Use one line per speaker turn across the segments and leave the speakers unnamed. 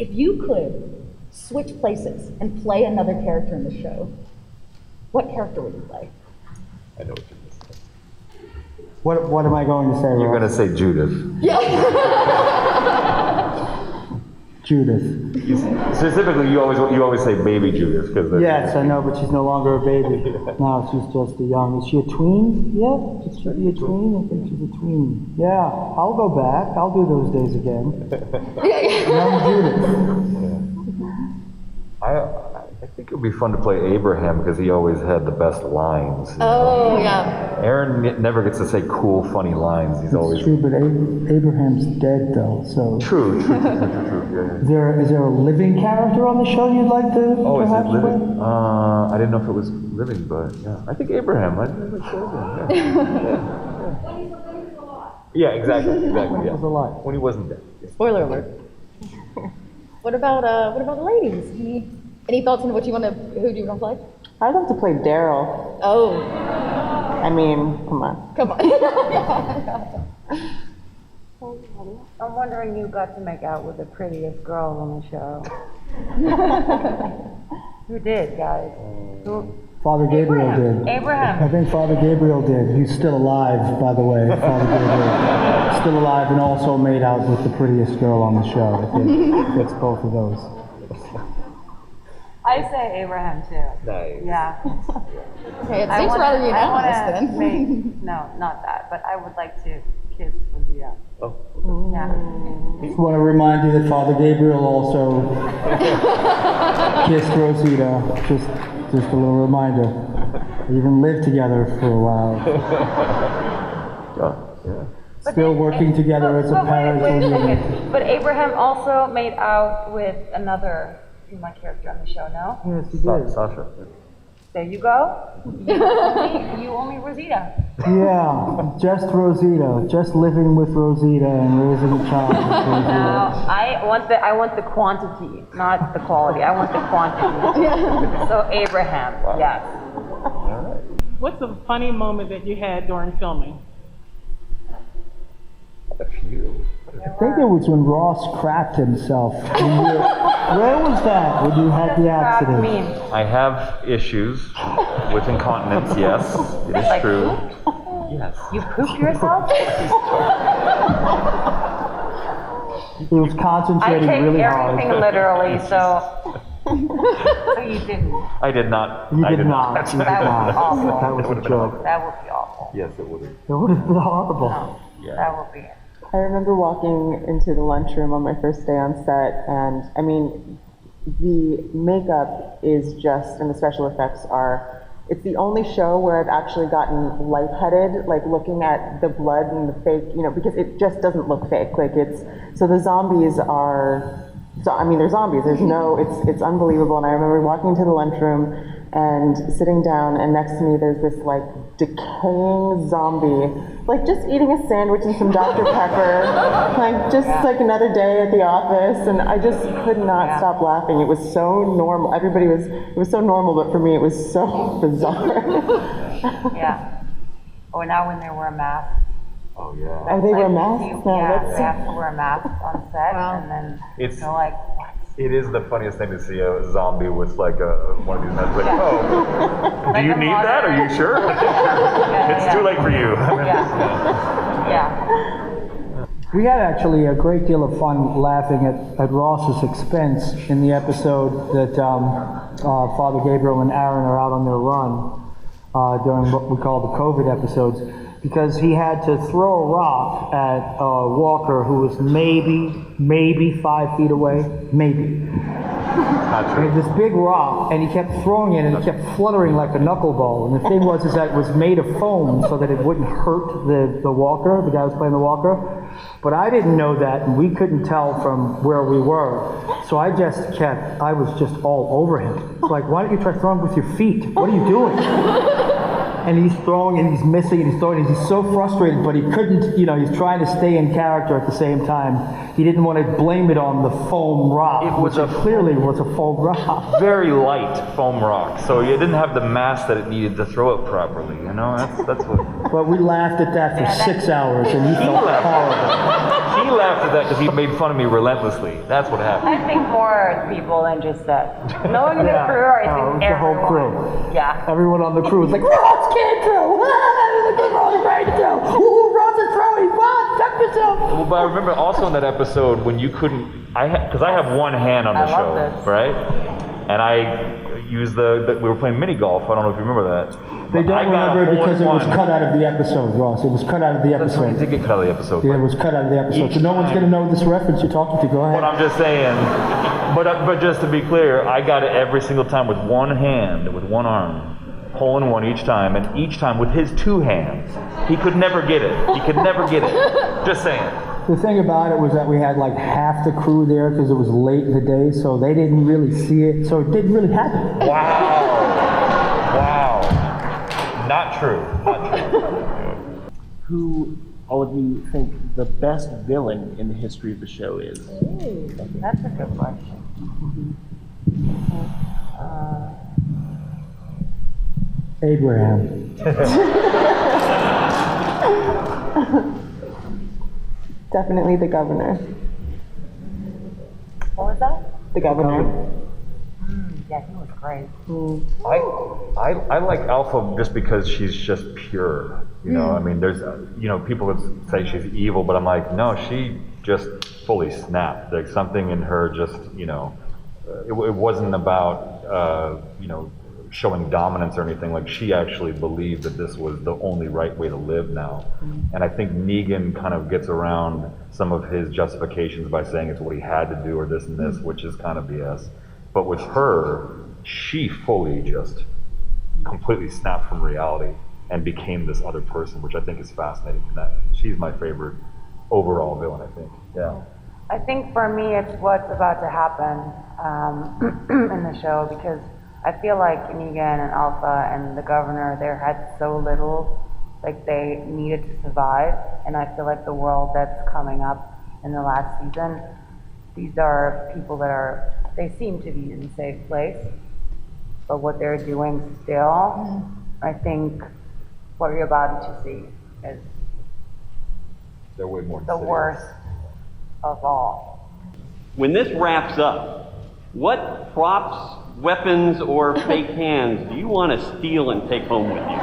If you could switch places and play another character in the show, what character would you play?
I know what you're going to say.
What am I going to say, Ross?
You're going to say Judith.
Yeah.
Judith.
Specifically, you always say baby Judith because
Yes, I know, but she's no longer a baby. No, she's just a young. Is she a tween yet? Is she a tween? I think she's a tween. Yeah, I'll go back. I'll do those days again. Young Judith.
I think it would be fun to play Abraham because he always had the best lines.
Oh, yeah.
Aaron never gets to say cool, funny lines. He's always
It's true, but Abraham's dead though, so.
True. Yeah.
Is there a living character on the show you'd like to
Oh, is
perhaps
it living?
play?
I didn't know if it was living, but yeah. I think Abraham. I think it's Abraham. Yeah, exactly.
When he
Yeah.
was alive.
When he wasn't dead.
Spoiler alert. What about the ladies? Any thoughts on what you want to? Who do you want to play?
I'd love to play Daryl.
Oh,
I mean, come on.
come on.
I'm wondering who got to make out with the prettiest girl on the show. Who did, guys? Who?
Father Gabriel did. I
Abraham.
think Father Gabriel did. He's still alive, by the way. Father Gabriel. Still alive and also made out with the prettiest girl on the show. I think it's both of those.
I say Abraham too.
Nice.
Yeah.
Okay, it seems rather unanimous then.
No, not that, but I would like to kiss Rosita.
Oh.
Yeah.
Just want to remind you that Father Gabriel also kissed Rosita. Just a little reminder. They even lived together for a while.
Yeah.
Still working together as a parental unit.
But Abraham also made out with another female character on the show, no?
Yes, he did.
Sasha.
There you go. You only Rosita.
Yeah, just Rosita. Just living with Rosita and raising a child with Rosita.
No, I want the quantity, not the quality. I want the quantity. So Abraham, yes.
All right.
What's a funny moment that you had during filming?
A few.
I think it was when Ross crapped himself. Where was that when you had the accident?
I have issues with incontinence, yes. It is
Like
true.
poop?
Yes.
You pooped yourself?
He was
I
concentrating
take
really
everything
hard.
literally, so you didn't.
I did not.
You
I
did not. You did
That
not.
was awful.
That was a joke.
That would be awful.
Yes, it would have.
It would have been horrible.
Yeah.
That would be.
I remember walking into the lunchroom on my first day on set, and I mean, the makeup is just, and the special effects are, it's the only show where I've actually gotten lightheaded, like looking at the blood and the fake, because it just doesn't look fake. Like so the zombies are, they're zombies. There's no, it's unbelievable. And I remember walking into the lunchroom and sitting down, and next to me there's this like decaying zombie, like just eating a sandwich and some Dr. Pepper, like just like another day at the office, and I just could not stop laughing. It was so normal. It was so normal, but for me it was so bizarre.
Yeah. Or now when they wear a mask.
Oh, yeah.
Oh, they wear masks? No,
Yeah,
that's-
they have to wear a mask on set, and then they're like, what?
It is the funniest thing to see a zombie with like one of these masks. Like, oh, do
Like
you
a
need that? Are you sure? It's too late for you.
Yeah.
We had actually a great deal of fun laughing at Ross's expense in the episode that Father Gabriel and Aaron are out on their run during what we call the COVID episodes, because he had to throw a rock at Walker, who was maybe 5 feet away, maybe. And this big rock, and he kept throwing it, and it kept fluttering like a knuckleball. And the thing was that it was made of foam so that it wouldn't hurt the walker, the guy who was playing the walker. But I didn't know that, and we couldn't tell from where we were. So I was just all over him. It's like, why don't you try throwing with your feet? What are you doing? And he's throwing, and he's missing, and he's throwing, and he's so frustrated, but he couldn't, he's trying to stay in character at the same time. He didn't want to blame it on the foam rock.
It was
clearly was a foam rock.
Very light foam rock, so you didn't have the mass that it needed to throw it properly. That's what.
But we laughed at that for 6 hours, and he felt horrible.
He laughed at that because he made fun of me relentlessly. That's what happened.
I think more people than just Seth. Knowing the crew, I think
the whole crew.
Yeah.
Everyone on the crew was like, Ross can't throw! Ross right to throw! Ooh, Ross is throwing! What? Duck yourself!
Well, but I remember also in that episode when you couldn't, because I have one hand on the
I
show,
love this.
right? And I used we were playing mini golf. I don't know if you remember that.
They don't remember it because it was cut out of the episode, Ross. It was cut out of the
That's right, it
episode.
did get cut out of the episode.
Yeah, it was cut out of the episode. So no one's going to know this reference you're talking to. Go ahead.
But I'm just saying, but just to be clear, I got it every single time with one hand, with one arm. Hole in one each time, and each time with his two hands. He could never get it. He could never get it. Just saying.
The thing about it was that we had like half the crew there because it was late in the day, so they didn't really see it, so it didn't really happen.
Wow. Wow. Not true. Not true.
Who all of you think the best villain in the history of the show is?
Ooh, that's a good question.
Abraham.
Definitely the governor.
What was that?
The governor.
Yeah, he was great.
I like Alpha just because she's just pure. You know, I mean, there's, people would say she's evil, but I'm like, no, she just fully snapped. Like something in her just, it wasn't about, showing dominance or anything. Like she actually believed that this was the only right way to live now. And I think Negan kind of gets around some of his justifications by saying it's what he had to do or this and this, which is kind of BS. But with her, she fully just completely snapped from reality and became this other person, which I think is fascinating. That she's my favorite overall villain, I think. Yeah.
I think for me, it's what's about to happen in the show, because I feel like Negan and Alpha and the governor, they had so little, like they needed to survive. And I feel like the world that's coming up in the last season, these are people that they seem to be in a safe place, but what they're doing still, I think what you're about to see is
They're way more
the
insidious.
worst of all.
When this wraps up, what props, weapons, or fake hands do you want to steal and take home with you?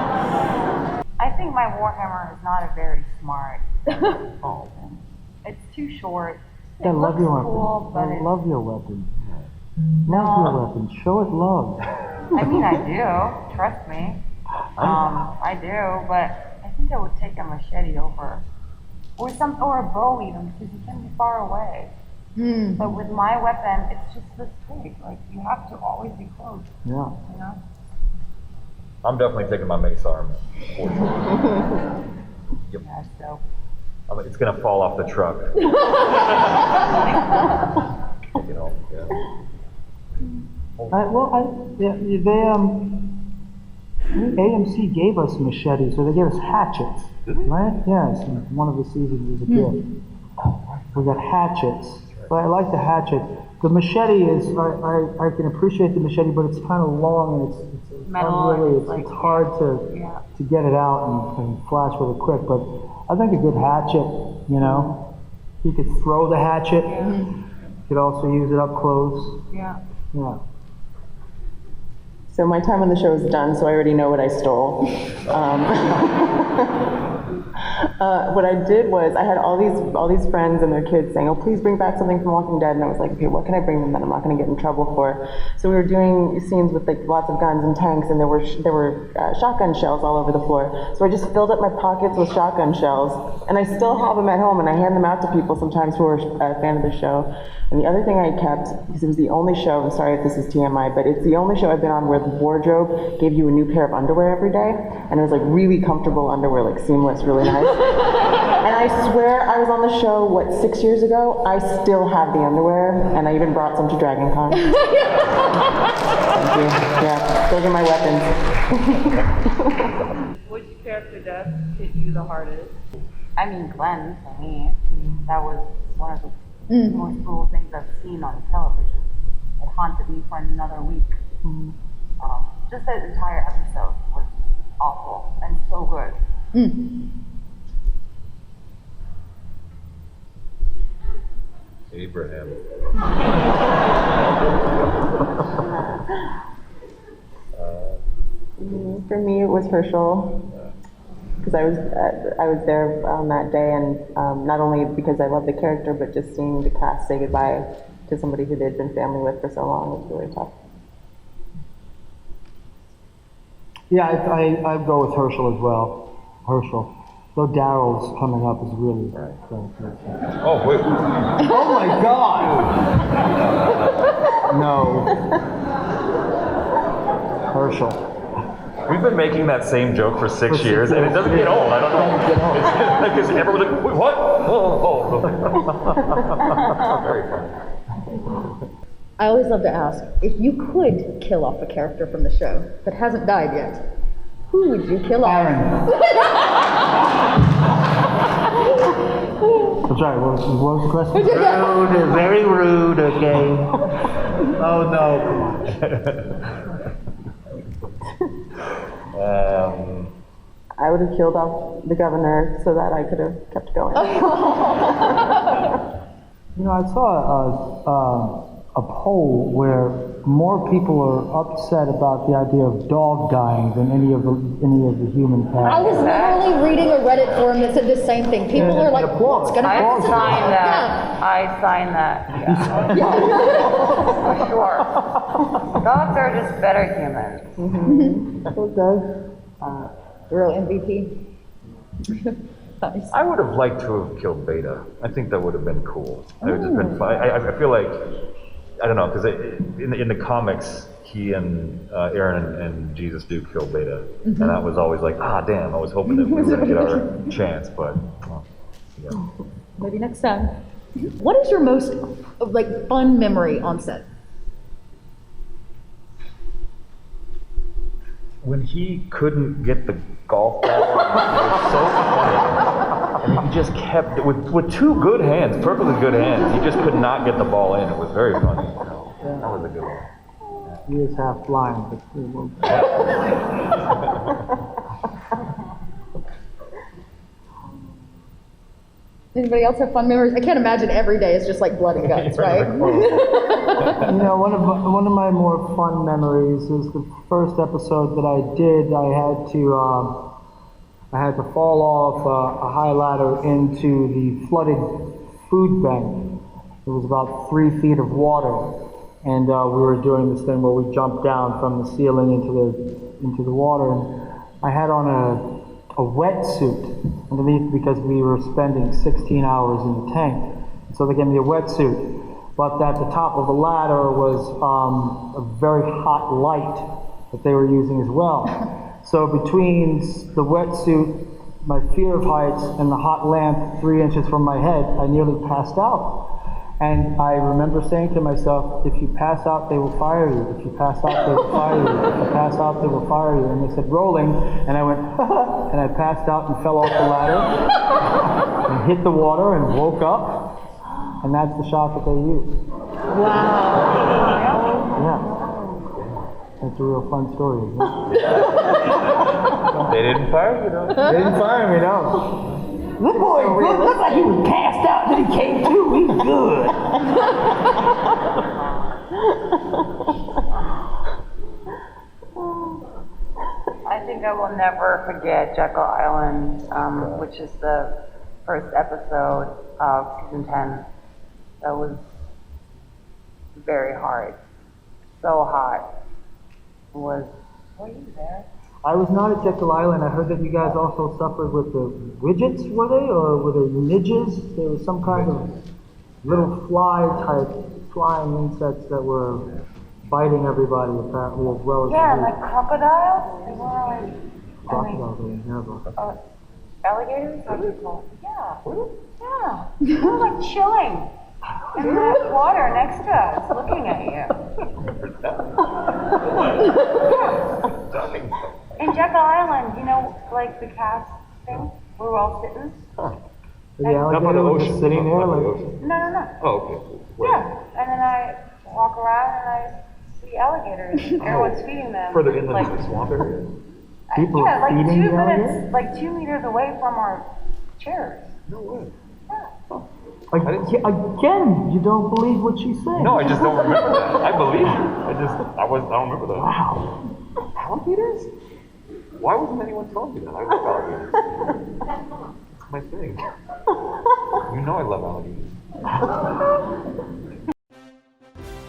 I think my Warhammer is not a very smart bolt. It's too short.
I love your
cool,
weapon.
but
I
it-
love your weapon. Love your weapon. Show it love.
I mean, I do. Trust me. I do, but I think I would take a machete over, or a bow even, because you can be far away. But with my weapon, it's just this big. Like you have to always be close.
Yeah.
You know.
I'm definitely taking my mace arm. For sure. Yep.
Yeah. So.
It's gonna fall off the truck. Yeah.
AMC gave us machetes, so they gave us hatchets, right? Yes, in one of the seasons as a gift. We got hatchets, but I like the hatchet. The machete is, I can appreciate the machete, but it's kind of long and it's
Metal,
unruly.
like,
It's hard to get it out and flash really quick, but I think a good hatchet, you could throw the hatchet. You could also use it up close.
Yeah.
Yeah.
So my time on the show is done, so I already know what I stole. What I did was I had all these friends and their kids saying, "Oh, please bring back something from Walking Dead," and I was like, "Okay, what can I bring them that I'm not going to get in trouble for?" So we were doing scenes with like lots of guns and tanks, and there were shotgun shells all over the floor. So I just filled up my pockets with shotgun shells, and I still have them at home, and I hand them out to people sometimes who are a fan of the show. And the other thing I kept, because it was the only show, I'm sorry if this is TMI, but it's the only show I've been on where the wardrobe gave you a new pair of underwear every day, and it was like really comfortable underwear, like seamless, really nice. And I swear I was on the show, 6 years ago? I still have the underwear, and I even brought some to Dragon Con. Thank you. Yeah, those are my weapons.
Which character death hit you the hardest?
I mean, Glenn, for me, that was one of the most brutal things I've seen on television. It haunted me for another week. Just that entire episode was awful and so good.
Abraham.
For me, it was Herschel, because I was there on that day, and not only because I love the character, but just seeing the cast say goodbye to somebody who they'd been family with for so long was really tough.
Yeah, I'd go with Herschel as well. Herschel. Though Daryl's coming up is really good.
Oh, wait.
Oh my God! No. Herschel.
We've been making that same joke for 6 years, and it doesn't get old. I don't know. Because everyone's like, wait, what? Oh. Very funny.
I always love to ask, if you could kill off a character from the show that hasn't died yet, who would you kill off?
Aaron. I'm sorry, what was the question?
Rude, very rude, okay. Oh no, come on.
I would have killed off the governor so that I could have kept going.
You know, I saw a poll where more people are upset about the idea of dog dying than any of the human
I
pets.
was literally reading a Reddit forum that said the same thing. People are like, what's gonna
I
happen to the
sign
dog?
that. I sign that. Yeah. For sure. Dogs are just better humans.
Okay.
Real MVP. Nice.
I would have liked to have killed Beta. I think that would have been cool. It would have just been fun. I feel like, I don't know, because in the comics, he and Aaron and Jesus do kill Beta. And that was always like, damn, I was hoping that we were going to get our chance, but, yeah.
Maybe next time. What is your most fun memory on set?
When he couldn't get the golf ball, it was so funny. And he just kept, with two good hands, perfectly good hands, he just could not get the ball in. It was very funny. That was a good one.
He is half blind, but he won't.
Anybody else have fun memories? I can't imagine every day is just like blood and guts, right?
You know, one of my more fun memories is the first episode that I did. I had to fall off a high ladder into the flooded food bank. It was about 3 feet of water, and we were doing this thing where we jumped down from the ceiling into the water. And I had on a wetsuit underneath because we were spending 16 hours in the tank. So they gave me a wetsuit. But at the top of the ladder was a very hot light that they were using as well. So between the wetsuit, my fear of heights, and the hot lamp 3 inches from my head, I nearly passed out. And I remember saying to myself, if you pass out, they will fire you. If you pass out, they will fire you. If you pass out, they will fire you. And they said, rolling. And I went, and I passed out and fell off the ladder and hit the water and woke up. And that's the shot that they used.
Wow.
Yeah. That's a real fun story, isn't it?
They didn't fire you, though.
They didn't fire me, no.
This boy looked like he was passed out, then he came to. He's good.
I think I will never forget Jekyll Island, which is the first episode of season 10. That was very hard. So hot. Were you there?
I was not at Jekyll Island. I heard that you guys also suffered with the widgets, were they? Or were they midges? There was some kind of little fly-type flying insects that were biting everybody, apparently, as well as
Yeah,
the
like crocodiles. They were like,
crocodiles. I didn't hear about that.
alligators? How do you call it? Yeah. Yeah. They were like chilling in that water next to us, looking at you. In Jekyll Island, you know, like the cast thing, we were all sitting.
The alligator was just sitting there, like,
No.
Oh, okay.
Yeah, and then I walk around and I see alligators. Everyone's feeding them.
Further inland
like,
is the swamp area?
people
yeah, like
feeding
2
the
minutes,
alligator?
like 2 meters away from our chairs.
No way.
Yeah.
Again, you don't believe what she's saying.
No, I just don't remember that. I believe you. I don't remember that.
Wow.
Alligators? Why wasn't anyone telling me that? I love alligators. It's my thing. You know I love alligators.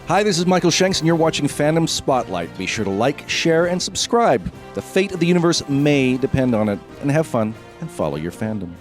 Hi, this is Michael Shanks, and you're watching Fandom Spotlight. Be sure to like, share, and subscribe. The fate of the universe may depend on it. And have fun and follow your fandom.